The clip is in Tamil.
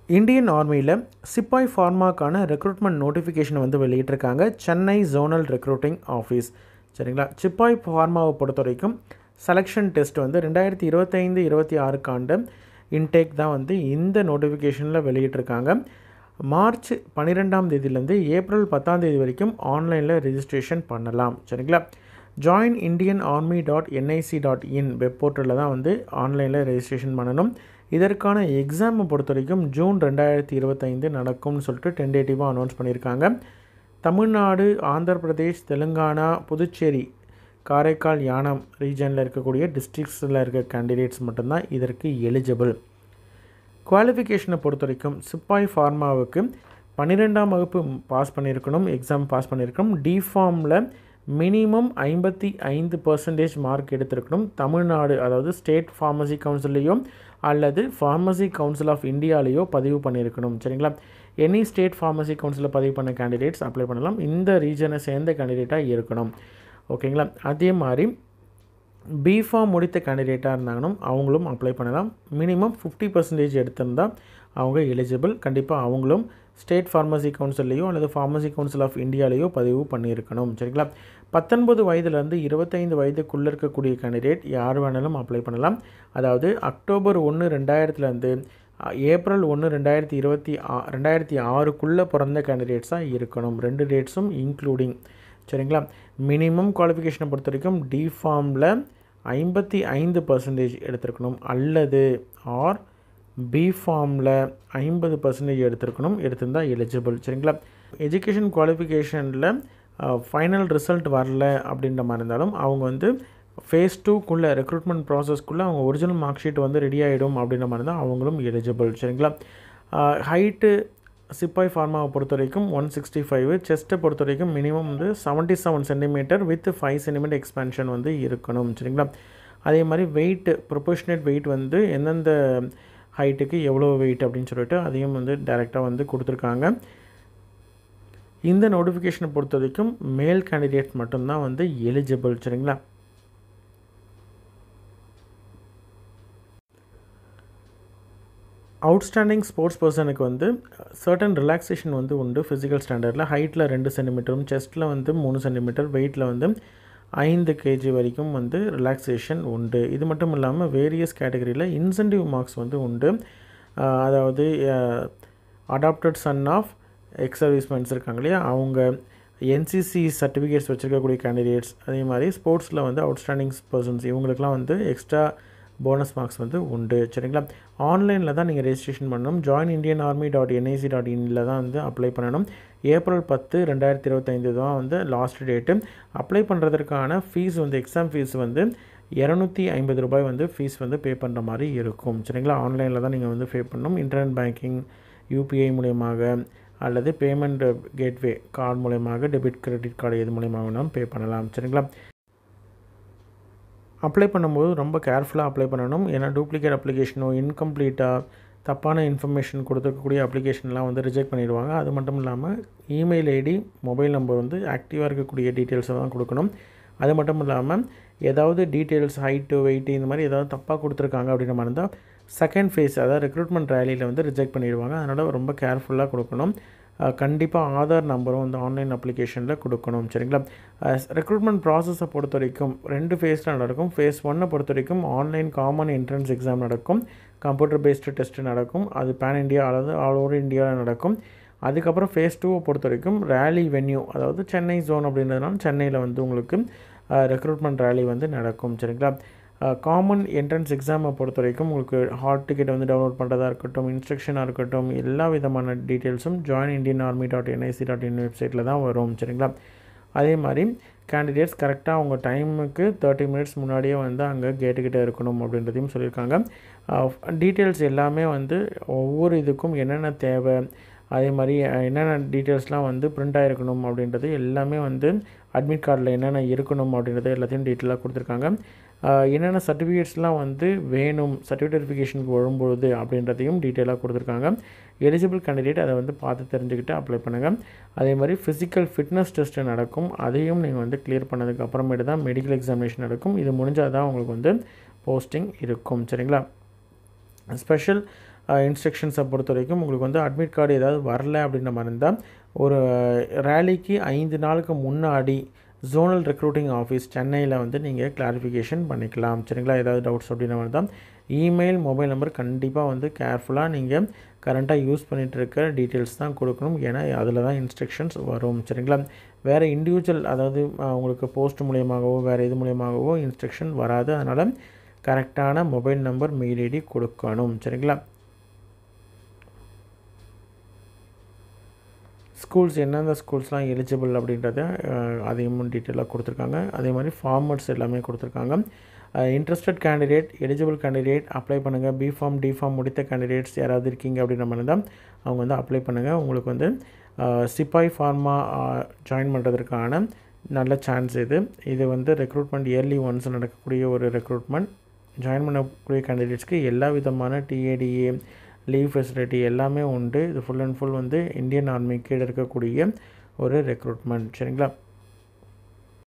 இந்தியன் ஆர்மியில் சிப்பாய் ஃபார்மாக்கான ரெக்ரூட்மெண்ட் நோட்டிஃபிகேஷனை வந்து வெளியிட்டிருக்காங்க சென்னை ஜோனல் ரெக்ரூட்டிங் ஆஃபீஸ். சரிங்களா? சிப்பாய் ஃபார்மாவை பொறுத்த வரைக்கும் செலெக்ஷன் டெஸ்ட் வந்து 2025-26 இன்டேக் தான் வந்து இந்த நோட்டிஃபிகேஷனில் வெளியிட்டிருக்காங்க. மார்ச் 12ஆம் தேதியிலேருந்து ஏப்ரல் 10ஆம் தேதி வரைக்கும் ஆன்லைனில் ரெஜிஸ்ட்ரேஷன் பண்ணலாம். சரிங்களா? joinindianarmy.nic.in வெப் போர்ட்டலில் தான் வந்து ஆன்லைனில் ரெஜிஸ்ட்ரேஷன் பண்ணணும். இதற்கான எக்ஸாமை பொறுத்த வரைக்கும் ஜூன் 2025 நடக்கும்னு சொல்லிட்டு டென்டேட்டிவாக அனௌன்ஸ் பண்ணியிருக்காங்க. தமிழ்நாடு, ஆந்திர பிரதேஷ், தெலுங்கானா, புதுச்சேரி, காரைக்கால், யானம் ரீஜனில் இருக்கக்கூடிய டிஸ்ட்ரிக்ஸில் இருக்க கேண்டிடேட்ஸ் மட்டும்தான் இதற்கு எலிஜிபிள். குவாலிஃபிகேஷனை பொறுத்த வரைக்கும் சிப்பாய் ஃபார்மாவுக்கு 12ஆம் வகுப்பு பாஸ் பண்ணியிருக்கணும், எக்ஸாம் பாஸ் பண்ணியிருக்கணும். டிஃபார்மில் மினிமம் 55% மார்க் எடுத்திருக்கணும். தமிழ்நாடு, அதாவது ஸ்டேட் ஃபார்மசி கவுன்சிலையோ அல்லது ஃபார்மசி கவுன்சில் ஆஃப் இந்தியாலேயோ பதிவு பண்ணியிருக்கணும். சரிங்களா? எனி ஸ்டேட் ஃபார்மசி கவுன்சிலில் பதிவு பண்ண கேண்டிடேட்ஸ் அப்ளை பண்ணலாம். இந்த ரீஜனை சேர்ந்த கேண்டிடேட்டாக இருக்கணும். ஓகேங்களா? அதே மாதிரி பிஃபார்ம் முடித்த கேண்டிடேட்டாக இருந்தாங்கன்னா அவங்களும் அப்ளை பண்ணலாம். மினிமம் 50% எடுத்திருந்தால் அவங்க எலிஜிபிள். கண்டிப்பாக அவங்களும் ஸ்டேட் ஃபார்மசி கவுன்சில்லையோ அல்லது ஃபார்மசி கவுன்சில் ஆஃப் இந்தியாலேயோ பதிவு பண்ணியிருக்கணும். சரிங்களா? 19 வயதுலேருந்து 25 வயதுக்குள்ளே இருக்கக்கூடிய கேண்டிடேட் யார் வேணாலும் அப்ளை பண்ணலாம். அதாவது அக்டோபர் 1, 2000 ஏப்ரல் 1, 2026 பிறந்த கேண்டிடேட்ஸாக இருக்கணும். 2 டேட்ஸும் இன்க்ளூடிங். சரிங்களா? மினிமம் குவாலிஃபிகேஷனை பொறுத்த வரைக்கும் டிஃபார்மில் 55% எடுத்திருக்கணும் அல்லது ஆர் பிஃபார்மில் 50% எடுத்திருக்கணும். எடுத்திருந்தால் எலிஜிபிள். சரிங்களா? எஜுகேஷன் குவாலிஃபிகேஷனில் ஃபைனல் ரிசல்ட் வரல அப்படின்ற மாதிரி இருந்தாலும் அவங்க வந்து ஃபேஸ் 2க்குள்ளே ரெக்ரூட்மெண்ட் ப்ராசஸ்க்குள்ளே அவங்க ஒரிஜினல் மார்க் ஷீட் வந்து ரெடி ஆகிடும் அப்படின்ற மாதிரி இருந்தால் அவங்களும் எலிஜிபிள். சரிங்களா? ஹைட்டு சிப்பாய் ஃபார்மாவை பொறுத்த வரைக்கும் 165, செஸ்ட்டை பொறுத்த வரைக்கும் மினிமம் வந்து 77 சென்டிமீட்டர் வித் 5 சென்டிமீட்டர் எக்ஸ்பென்ஷன் வந்து இருக்கணும். சரிங்களா? அதே மாதிரி வெயிட்டு, ப்ரொபோஷனேட் வெயிட் வந்து எந்தெந்த ஹைட்டுக்கு எவ்வளோ வெயிட் அப்படின்னு சொல்லிட்டு அதையும் வந்து டைரெக்டாக வந்து கொடுத்துருக்காங்க. இந்த நோட்டிஃபிகேஷனை பொறுத்த வரைக்கும் மேல் கேண்டிடேட் மட்டும்தான் வந்து எலிஜிபிள். சரிங்களா? அவுட்ஸ்டாண்டிங் ஸ்போர்ட்ஸ் பர்சனுக்கு வந்து சர்டன் ரிலாக்ஸேஷன் வந்து உண்டு. ஃபிசிக்கல் ஸ்டாண்டர்டில் ஹைட்டில் 2 சென்டிமீட்டரும், செஸ்ட்டில் வந்து 3 சென்டிமீட்டர், வெயிட்டில் வந்து 5 kg வரைக்கும் வந்து ரிலாக்ஸேஷன் உண்டு. இது மட்டும் இல்லாமல் வேரியஸ் கேட்டகரியில் இன்சென்டிவ் மார்க்ஸ் வந்து உண்டு. அதாவது அடாப்டட் சன் ஆஃப் எக்ஸ் சர்வீஸ்மென்ஸ் இருக்காங்க இல்லையா, அவங்க என்சிசி சர்டிஃபிகேட்ஸ் வச்சுருக்கக்கூடிய கேண்டிடேட்ஸ், அதே மாதிரி ஸ்போர்ட்ஸில் வந்து அவுட்ஸ்டாண்டிங் பர்சன்ஸ் இவங்களுக்குலாம் வந்து எக்ஸ்ட்ரா போனஸ் மார்க்ஸ் வந்து உண்டு. சரிங்களா? ஆன்லைனில் தான் நீங்கள் ரெஜிஸ்ட்ரேஷன் பண்ணணும். joinindianarmy.nic.in தான் வந்து அப்ளை பண்ணணும். ஏப்ரல் 10, 2025 தான் வந்து லாஸ்ட் டேட்டு. அப்ளை பண்ணுறதுக்கான ஃபீஸ் வந்து எக்ஸாம் ஃபீஸ் வந்து ₹250 வந்து ஃபீஸ் வந்து பே பண்ணுற மாதிரி இருக்கும். சரிங்களா? ஆன்லைனில் தான் நீங்கள் வந்து பே பண்ணணும். இன்டர்நெட் பேங்கிங், யூபிஐ மூலயமாக அல்லது பேமெண்ட் கேட்வே கார்டு மூலயமாக, டெபிட் கிரெடிட் கார்டு எது மூலயமாக வேணாலும் பே பண்ணலாம். சரிங்களா? அப்ளை பண்ணும்போது ரொம்ப கேர்ஃபுல்லாக அப்ளை பண்ணணும். ஏன்னா டூப்ளிகேட் அப்ளிகேஷனோ, இன்கம்ப்ளீட்டாக தப்பான இன்ஃபர்மேஷன் கொடுத்துருக்கக்கூடிய அப்ளிகேஷன்லாம் வந்து ரிஜெக்ட் பண்ணிடுவாங்க. அது மட்டும் இல்லாமல் இமெயில் ஐடி, மொபைல் நம்பர் வந்து ஆக்டிவாக இருக்கக்கூடிய டீட்டெயில்ஸை தான் கொடுக்கணும். அது மட்டும் இல்லாமல் ஏதாவது டீட்டெயில்ஸ், ஹைட்டு, வெயிட்டு இந்த மாதிரி ஏதாவது தப்பாக கொடுத்துருக்காங்க அப்படின்ற மாதிரி இருந்தால் செகண்ட் ஃபேஸ், அதாவது ரெக்ரூட்மெண்ட் ரேலியில் வந்து ரிஜெக்ட் பண்ணிடுவாங்க. அதனால் ரொம்ப கேர்ஃபுல்லாக கொடுக்கணும். கண்டிப்பாக ஆதார் நம்பரும் வந்து ஆன்லைன் அப்ளிகேஷனில் கொடுக்கணும். சரிங்களா? ரெக்ரூட்மெண்ட் ப்ராசஸை பொறுத்த வரைக்கும் 2 ஃபேஸில் நடக்கும். ஃபேஸ் 1 பொறுத்த வரைக்கும் ஆன்லைன் காமன் என்ட்ரன்ஸ் எக்ஸாம் நடக்கும், கம்ப்யூட்டர் பேஸ்டு டெஸ்ட்டு நடக்கும். அது பேன் இண்டியா அல்லது ஆல் ஓவர் இந்தியாவில் நடக்கும். அதுக்கப்புறம் ஃபேஸ் 2 பொறுத்த வரைக்கும் ரேலி வென்யூ, அதாவது சென்னை ஜோன் அப்படின்றதுனால சென்னையில் வந்து உங்களுக்கு ரெக்ரூட்மெண்ட் ரேலி வந்து நடக்கும். சரிங்களா? காமன் என்ட்ரன்ஸ் எக்ஸாமை பொறுத்த வரைக்கும் உங்களுக்கு ஹால் டிக்கெட் வந்து டவுன்லோட் பண்ணுறதா இருக்கட்டும், இன்ஸ்ட்ரக்ஷனாக இருக்கட்டும், எல்லா விதமான டீட்டெயில்ஸும் joinindianarmy.nic.in வெப்சைட்டில் தான் வரும். சரிங்களா? அதே மாதிரி கேண்டிடேட்ஸ் கரெக்டாக அவங்க டைமுக்கு 30 மினிட்ஸ் முன்னாடியே வந்து அங்கே கேட்டுக்கிட்டே இருக்கணும் அப்படின்றதையும் சொல்லியிருக்காங்க. டீட்டெயில்ஸ் எல்லாமே வந்து ஒவ்வொரு இதுக்கும் என்னென்ன தேவை, அதே மாதிரி என்னென்ன டீட்டெயில்ஸ்லாம் வந்து பிரிண்ட் ஆகிருக்கணும் அப்படின்றது எல்லாமே வந்து அட்மிட் கார்டில் என்னென்ன இருக்கணும் அப்படின்றது எல்லாத்தையும் டீட்டெயிலாக கொடுத்துருக்காங்க. என்னென்ன சர்டிஃபிகேட்ஸ்லாம் வந்து வேணும் சர்டிஃபிகேட் வெரிஃபிகேஷனுக்கு வரும்பொழுது அப்படின்றதையும் டீட்டெயிலாக கொடுத்துருக்காங்க. எலிஜிபிள் கேண்டிடேட் அதை வந்து பார்த்து தெரிஞ்சுக்கிட்டு அப்ளை பண்ணுங்கள். அதே மாதிரி ஃபிசிக்கல் ஃபிட்னஸ் டெஸ்ட்டு நடக்கும். அதையும் நீங்கள் வந்து கிளியர் பண்ணதுக்கு அப்புறமேட்டு தான் மெடிக்கல் எக்ஸாமினேஷன் நடக்கும். இது முடிஞ்சால் தான் உங்களுக்கு வந்து போஸ்டிங் இருக்கும். சரிங்களா? ஸ்பெஷல் இன்ஸ்ட்ரக்ஷன்ஸை பொறுத்த வரைக்கும் உங்களுக்கு வந்து அட்மிட் கார்டு ஏதாவது வரல அப்படின்ற மாதிரி இருந்தால் ஒரு ரேலிக்கு 5 நாளுக்கு முன்னாடி ஜோனல் ரெக்ரூட்டிங் ஆஃபீஸ் சென்னையில் வந்து நீங்கள் கிளாரிஃபிகேஷன் பண்ணிக்கலாம். சரிங்களா? ஏதாவது டவுட்ஸ் அப்படின்ற மாதிரி தான் இமெயில், மொபைல் நம்பர் கண்டிப்பாக வந்து கேர்ஃபுல்லாக நீங்கள் கரண்ட்டாக யூஸ் பண்ணிகிட்டு இருக்க டீட்டெயில்ஸ் தான் கொடுக்கணும். ஏன்னா அதில் தான் இன்ஸ்ட்ரக்ஷன்ஸ் வரும். சரிங்களா? வேறு இண்டிவிஜுவல் அதாவது உங்களுக்கு போஸ்ட் மூலியமாகவோ வேறு இது மூலியமாகவோ இன்ஸ்ட்ரக்ஷன் வராது. அதனால் கரெக்டான மொபைல் நம்பர், மெயில் ஐடி கொடுக்கணும். சரிங்களா? ஸ்கூல்ஸ் எந்தெந்த ஸ்கூல்ஸ்லாம் எலிஜிபிள் அப்படின்றத அதையும் டீட்டெயிலாக கொடுத்துருக்காங்க. அதே மாதிரி ஃபார்மட்ஸ் எல்லாமே கொடுத்துருக்காங்க. Interested candidate, eligible candidate apply பண்ணுங்கள். பிஃபார்ம், டிஃபார்ம் முடித்த கேண்டிடேட்ஸ் யாராவது இருக்கீங்க அப்படின்ற மாதிரி தான் அவங்க வந்து அப்ளை பண்ணுங்கள். உங்களுக்கு வந்து சிப்பாய் ஃபார்மா ஜாயின் பண்ணுறதுக்கான நல்ல சான்ஸ் இது வந்து ரெக்ரூட்மெண்ட் இயர்லி ஒன்ஸ் நடக்கக்கூடிய ஒரு ரெக்ரூட்மெண்ட். ஜாயின் பண்ணக்கூடிய கேண்டிடேட்ஸ்க்கு எல்லா விதமான டிஏடிஏ, லீவ் ஃபெசிலிட்டி எல்லாமே உண்டு. இது ஃபுல் அண்ட் ஃபுல் வந்து இந்தியன் ஆர்மி கீழே இருக்கக்கூடிய ஒரு ரெக்ரூட்மெண்ட். சரிங்களா?